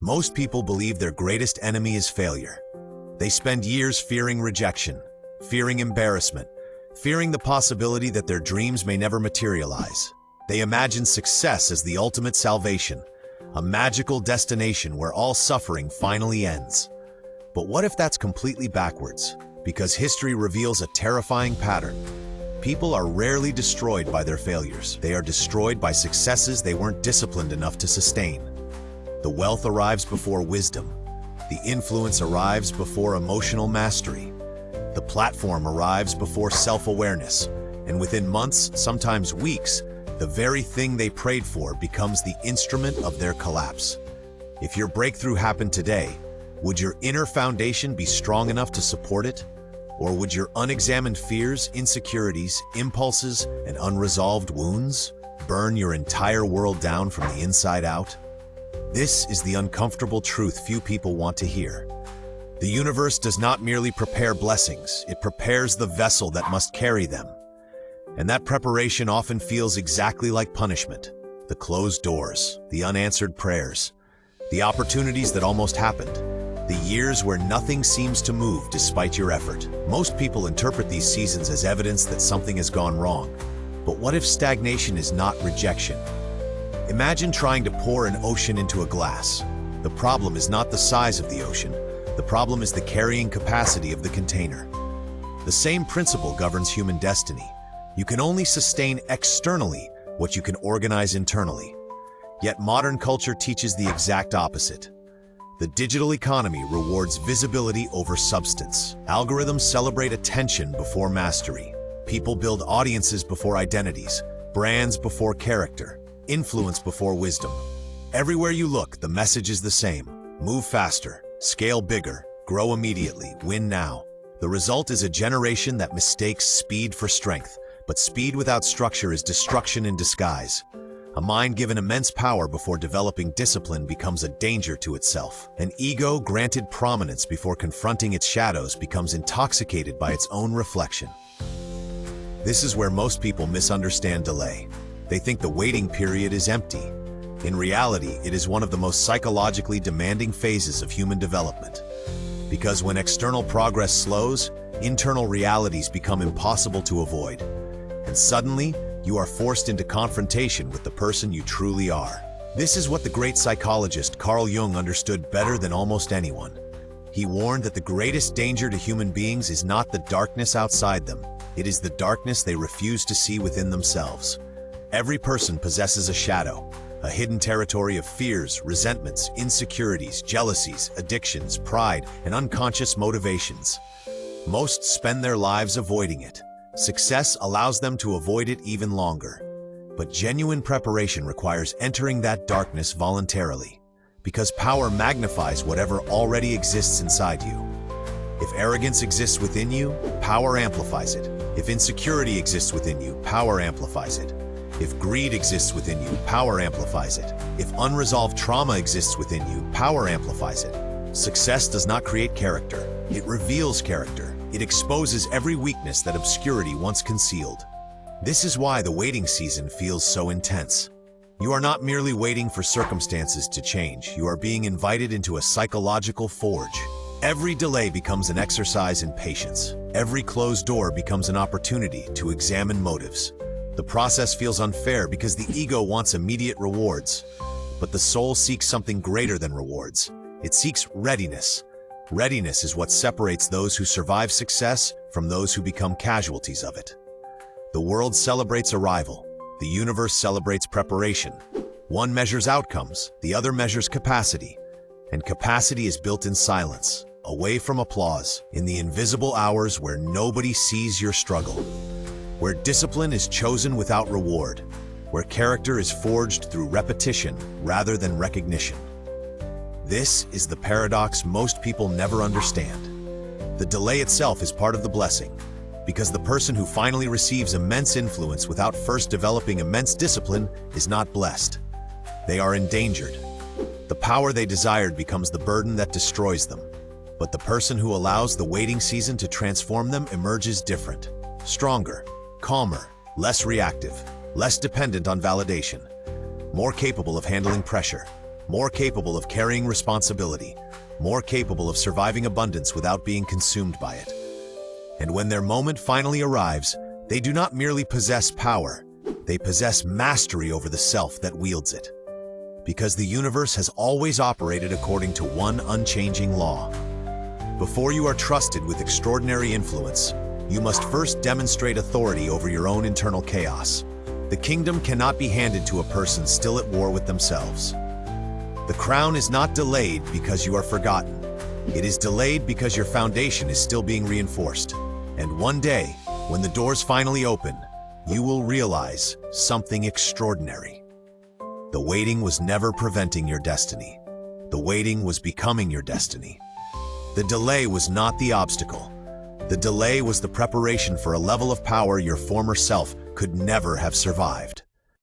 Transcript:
Most people believe their greatest enemy is failure. They spend years fearing rejection, fearing embarrassment, fearing the possibility that their dreams may never materialize. They imagine success as the ultimate salvation, a magical destination where all suffering finally ends. But what if that's completely backwards? Because history reveals a terrifying pattern. People are rarely destroyed by their failures. They are destroyed by successes they weren't disciplined enough to sustain. The wealth arrives before wisdom. The influence arrives before emotional mastery. The platform arrives before self-awareness. And within months, sometimes weeks, the very thing they prayed for becomes the instrument of their collapse. If your breakthrough happened today, would your inner foundation be strong enough to support it? Or would your unexamined fears, insecurities, impulses, and unresolved wounds burn your entire world down from the inside out? This is the uncomfortable truth few people want to hear. The universe does not merely prepare blessings, it prepares the vessel that must carry them. And that preparation often feels exactly like punishment. The closed doors, the unanswered prayers, the opportunities that almost happened, the years where nothing seems to move despite your effort. Most people interpret these seasons as evidence that something has gone wrong. But what if stagnation is not rejection? Imagine trying to pour an ocean into a glass. The problem is not the size of the ocean. The problem is the carrying capacity of the container. The same principle governs human destiny. You can only sustain externally what you can organize internally. Yet modern culture teaches the exact opposite. The digital economy rewards visibility over substance. Algorithms celebrate attention before mastery. People build audiences before identities, brands before character, influence before wisdom. Everywhere you look, the message is the same. Move faster, scale bigger, grow immediately, win now. The result is a generation that mistakes speed for strength, but speed without structure is destruction in disguise. A mind given immense power before developing discipline becomes a danger to itself. An ego granted prominence before confronting its shadows becomes intoxicated by its own reflection. This is where most people misunderstand delay. They think the waiting period is empty. In reality, it is one of the most psychologically demanding phases of human development. Because when external progress slows, internal realities become impossible to avoid. And suddenly, you are forced into confrontation with the person you truly are. This is what the great psychologist Carl Jung understood better than almost anyone. He warned that the greatest danger to human beings is not the darkness outside them. It is the darkness they refuse to see within themselves. Every person possesses a shadow, a hidden territory of fears, resentments, insecurities, jealousies, addictions, pride, and unconscious motivations. Most spend their lives avoiding it. Success allows them to avoid it even longer. But genuine preparation requires entering that darkness voluntarily, because power magnifies whatever already exists inside you. If arrogance exists within you, power amplifies it. If insecurity exists within you, power amplifies it. If greed exists within you, power amplifies it. If unresolved trauma exists within you, power amplifies it. Success does not create character. It reveals character. It exposes every weakness that obscurity once concealed. This is why the waiting season feels so intense. You are not merely waiting for circumstances to change. You are being invited into a psychological forge. Every delay becomes an exercise in patience. Every closed door becomes an opportunity to examine motives. The process feels unfair because the ego wants immediate rewards, but the soul seeks something greater than rewards. It seeks readiness. Readiness is what separates those who survive success from those who become casualties of it. The world celebrates arrival. The universe celebrates preparation. One measures outcomes, the other measures capacity. And capacity is built in silence, away from applause, in the invisible hours where nobody sees your struggle. Where discipline is chosen without reward, where character is forged through repetition rather than recognition. This is the paradox most people never understand. The delay itself is part of the blessing, because the person who finally receives immense influence without first developing immense discipline is not blessed. They are endangered. The power they desired becomes the burden that destroys them. But the person who allows the waiting season to transform them emerges different, stronger, calmer, less reactive, less dependent on validation, more capable of handling pressure. more capable of carrying responsibility, more capable of surviving abundance without being consumed by it. And when their moment finally arrives, they do not merely possess power, they possess mastery over the self that wields it. Because the universe has always operated according to one unchanging law. Before you are trusted with extraordinary influence, you must first demonstrate authority over your own internal chaos. The kingdom cannot be handed to a person still at war with themselves. The crown is not delayed because you are forgotten. It is delayed because your foundation is still being reinforced. And one day, when the doors finally open, you will realize something extraordinary. The waiting was never preventing your destiny. The waiting was becoming your destiny. The delay was not the obstacle. The delay was the preparation for a level of power your former self could never have survived.